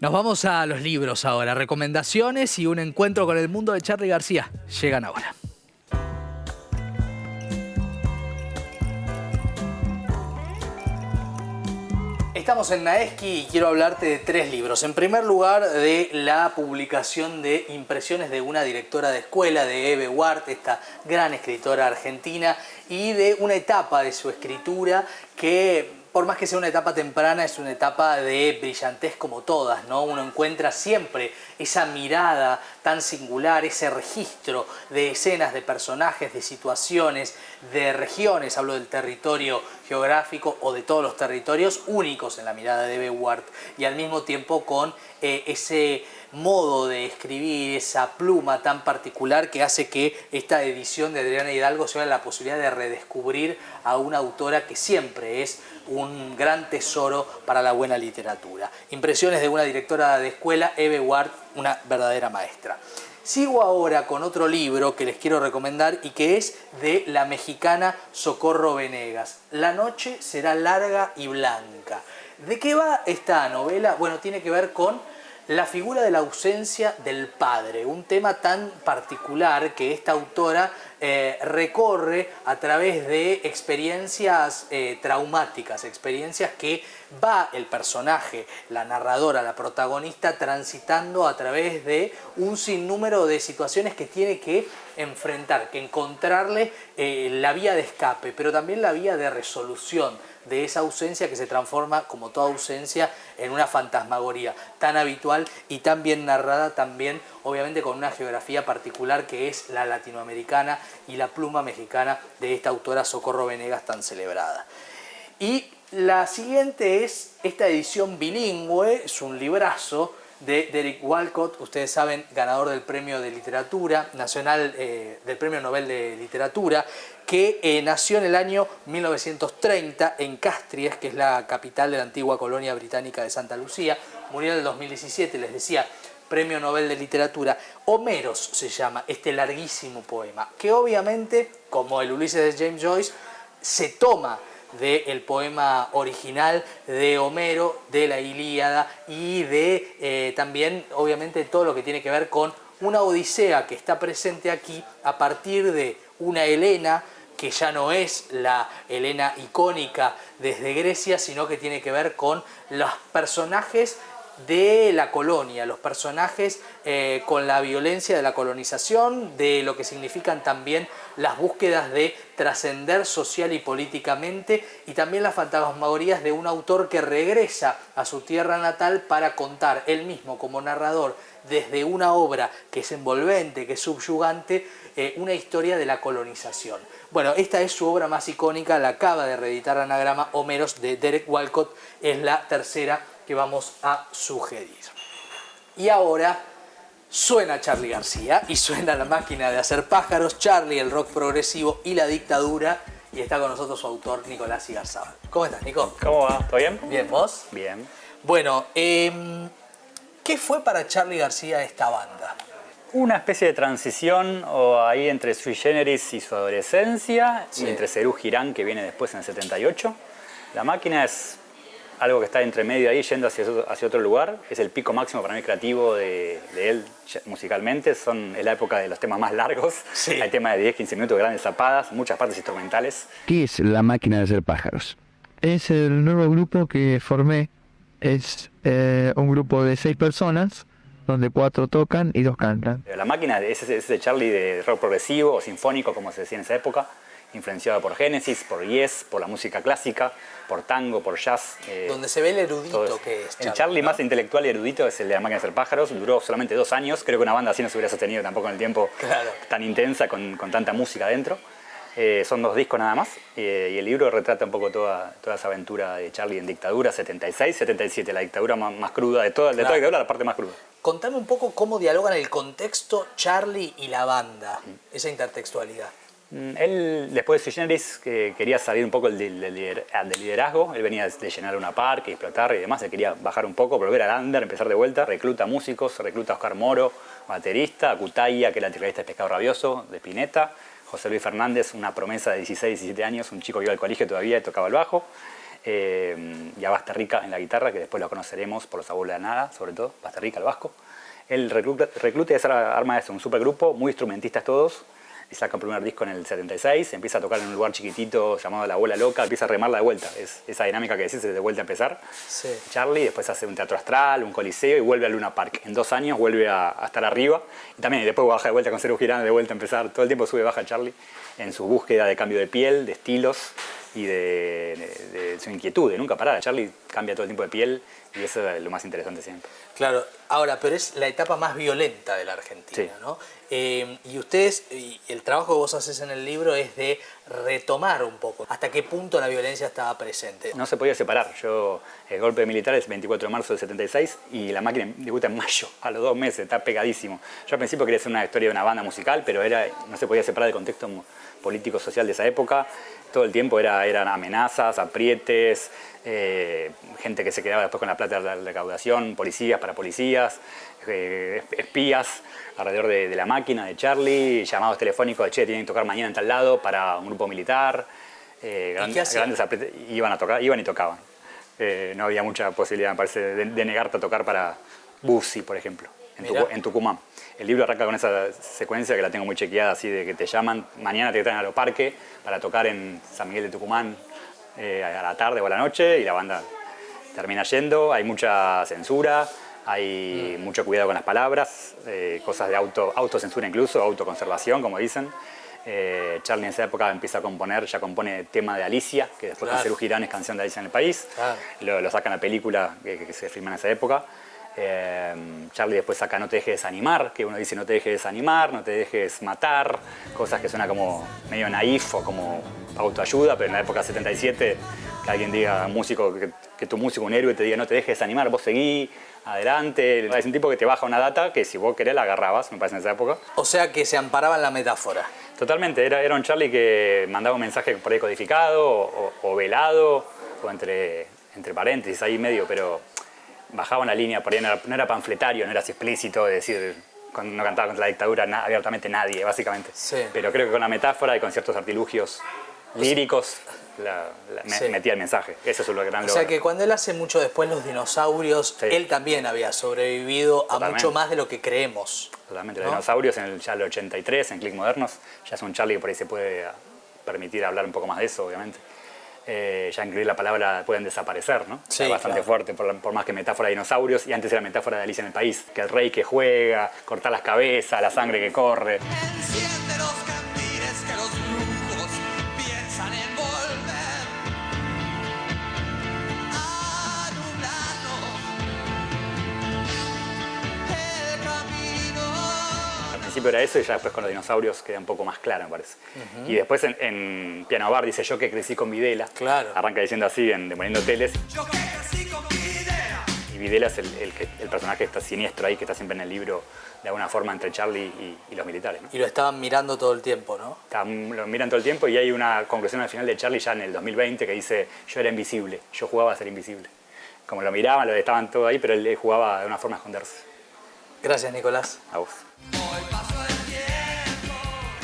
Nos vamos a los libros ahora. Recomendaciones y un encuentro con el mundo de Charly García. Llegan ahora. Estamos en Naeski y quiero hablarte de 3 libros. En primer lugar, de la publicación de Impresiones de una directora de escuela, de Eve Ward, esta gran escritora argentina, y de una etapa de su escritura que, por más que sea una etapa temprana, es una etapa de brillantez como todas, ¿no? Uno encuentra siempre esa mirada tan singular, ese registro de escenas, de personajes, de situaciones, de regiones, hablo del territorio geográfico o de todos los territorios, únicos en la mirada de Eve Ward, y al mismo tiempo con ese modo de escribir, esa pluma tan particular que hace que esta edición de Adriana Hidalgo sea la posibilidad de redescubrir a una autora que siempre es un gran tesoro para la buena literatura. Impresiones de una directora de escuela, Eve Ward, una verdadera maestra. Sigo ahora con otro libro que les quiero recomendar y que es de la mexicana Socorro Venegas. La noche será larga y blanca. ¿De qué va esta novela? Bueno, tiene que ver con la figura de la ausencia del padre, un tema tan particular que esta autora recorre a través de experiencias traumáticas, experiencias que va el personaje, la narradora, la protagonista, transitando a través de un sinnúmero de situaciones que tiene que enfrentar, que encontrarle la vía de escape, pero también la vía de resolución de esa ausencia que se transforma, como toda ausencia, en una fantasmagoría tan habitual y tan bien narrada, también obviamente con una geografía particular que es la latinoamericana y la pluma mexicana de esta autora Socorro Venegas tan celebrada. Y la siguiente es esta edición bilingüe, es un librazo de Derek Walcott, ustedes saben, ganador del Premio de Literatura Nacional, del Premio Nobel de Literatura, que nació en el año 1930 en Castries, que es la capital de la antigua colonia británica de Santa Lucía. Murió en el 2017, les decía, Premio Nobel de Literatura. Homeros se llama este larguísimo poema, que obviamente, como el Ulises de James Joyce, se toma del poema original de Homero, de la Ilíada y de también, obviamente, todo lo que tiene que ver con una Odisea que está presente aquí a partir de una Helena que ya no es la Helena icónica desde Grecia, sino que tiene que ver con los personajes de la colonia, los personajes con la violencia de la colonización, de lo que significan también las búsquedas de trascender social y políticamente, y también las fantasmagorías de un autor que regresa a su tierra natal para contar él mismo como narrador desde una obra que es envolvente, que es subyugante, una historia de la colonización. Bueno, esta es su obra más icónica, la acaba de reeditar Anagrama, Homeros, de Derek Walcott, es la tercera que vamos a sugerir. Y ahora suena Charly García y suena La máquina de hacer pájaros, Charly, el rock progresivo y la dictadura, y está con nosotros su autor Nicolás Igarzábal. ¿Cómo estás, Nico? ¿Cómo va? ¿Todo bien? Bien, ¿vos? Bien. Bueno, ¿qué fue para Charly García esta banda? Una especie de transición o ahí entre Sui Generis y su adolescencia, Sí. y entre Serú Girán, que viene después en el 78. La máquina es algo que está entre medio ahí, yendo hacia otro lugar. Es el pico máximo para mí creativo de él musicalmente. Es la época de los temas más largos. Sí. Hay temas de 10, 15 minutos, grandes zapadas, muchas partes instrumentales. ¿Qué es La máquina de hacer pájaros? Es el nuevo grupo que formé. Es un grupo de 6 personas, donde 4 tocan y 2 cantan. La máquina es ese Charly de rock progresivo o sinfónico, como se decía en esa época, influenciado por Genesis, por Yes, por la música clásica, por tango, por jazz. Donde se ve el erudito que es Charly, el Charly, ¿no? más intelectual y erudito es el de La máquina de hacer pájaros. Duró solamente 2 años. Creo que una banda así no se hubiera sostenido tampoco en el tiempo, Claro. tan intensa, con tanta música dentro. Son 2 discos nada más, y el libro retrata un poco toda esa aventura de Charly en dictadura, 76, 77, la dictadura más cruda de toda la dictadura, la parte más cruda. Contame un poco cómo dialogan el contexto Charly y la banda, esa intertextualidad. Él, después de Sui Generis, quería salir un poco del liderazgo. Él venía de llenar una parque, explotar y demás. Él quería bajar un poco, volver al under, empezar de vuelta. Recluta músicos, recluta a Oscar Moro, baterista, a Cutaya, que era el tecladista de Pescado Rabioso, de Spinetta. José Luis Fernández, una promesa de 16, 17 años, un chico que iba al colegio todavía y tocaba el bajo. y a Basterrica en la guitarra, que después lo conoceremos por Los Abuelos de la Nada, sobre todo, Basterrica, el vasco. Él recluta y arma un supergrupo, muy instrumentistas todos, y saca un primer disco en el 76, empieza a tocar en un lugar chiquitito llamado La Abuela Loca, empieza a remarla de vuelta, es esa dinámica que decís de vuelta a empezar. Sí. Charlie después hace un teatro astral, un coliseo y vuelve a Luna Park. En 2 años vuelve a estar arriba y también después baja de vuelta con Serú Girán, de vuelta a empezar. Todo el tiempo sube y baja Charlie en su búsqueda de cambio de piel, de estilos y de su inquietud de nunca parar. Charlie cambia todo el tiempo de piel y eso es lo más interesante siempre. Claro, ahora, pero es la etapa más violenta de la Argentina, Sí. ¿no? Y ustedes, y el trabajo que vos haces en el libro es de retomar un poco hasta qué punto la violencia estaba presente. No se podía separar. El golpe militar es el 24 de marzo del 76 y La Máquina debuta en mayo, a los 2 meses, está pegadísimo. Yo al principio quería hacer una historia de una banda musical, pero no se podía separar del contexto político-social de esa época. Todo el tiempo eran amenazas, aprietes, gente que se quedaba después con la plata de la recaudación, policías para policías, espías alrededor de La Máquina, de Charlie, llamados telefónicos de che, tienen que tocar mañana en tal lado para un grupo militar. Grandes aprietes, iban y tocaban. No había mucha posibilidad, me parece, de negarte a tocar para Bussi, por ejemplo, en Tucumán. El libro arranca con esa secuencia que la tengo muy chequeada, así de que te llaman, mañana te traen a Aeroparque para tocar en San Miguel de Tucumán a la tarde o a la noche y la banda termina yendo. Hay mucha censura, hay mucho cuidado con las palabras, cosas de autocensura incluso, autoconservación, como dicen. Charlie en esa época empieza a componer, ya compone tema de Alicia, que después con Serú Girán es canción de Alicia en el País. Claro. Lo sacan a la película que se filma en esa época. Charlie después saca No te dejes desanimar, que uno dice no te dejes desanimar, no te dejes matar, cosas que suena como medio naif o como autoayuda, pero en la época 77 que alguien diga que tu músico, un héroe, te diga no te dejes desanimar, vos seguí, adelante. Es un tipo que te baja una data que si vos querés la agarrabas, me parece en esa época. O sea que se amparaba en la metáfora. Totalmente, era un Charlie que mandaba un mensaje por ahí codificado o velado o entre paréntesis ahí medio, pero bajaba una línea, por ahí no era panfletario, no era así explícito, de decir, cuando no cantaba contra la dictadura abiertamente nadie, básicamente. Sí. Pero creo que con la metáfora y con ciertos artilugios líricos metía el mensaje. Eso es lo gran logro. O sea que cuando él hace mucho después Los Dinosaurios, sí, él también había sobrevivido a mucho más de lo que creemos. Totalmente. ¿No? Los Dinosaurios ya en el 83, en Click Modernos, ya es un Charlie que por ahí se puede permitir hablar un poco más de eso, obviamente. Ya incluir la palabra pueden desaparecer, ¿no? Sí, es bastante fuerte, por más que metáfora de dinosaurios, y antes era metáfora de Alicia en el País, que el rey que juega, cortar las cabezas, la sangre que corre. Enciende los candires que los brujos piensan en volver a nublarnos el camino. Al principio era eso y ya después con los dinosaurios queda un poco más claro, me parece. Y después en Piano Bar dice yo que crecí con Videla. Claro. Arranca diciendo así en Demoliendo Hoteles. Yo que crecí con Videla. Y Videla es el personaje que está siniestro ahí, que está siempre en el libro de alguna forma entre Charlie y los militares, ¿no? Y lo estaban mirando todo el tiempo, ¿no? Lo miran todo el tiempo y hay una conclusión al final de Charlie ya en el 2020 que dice yo era invisible, yo jugaba a ser invisible. Como lo miraban, lo estaban todo ahí, pero él jugaba de una forma a esconderse. Gracias, Nicolás. A vos.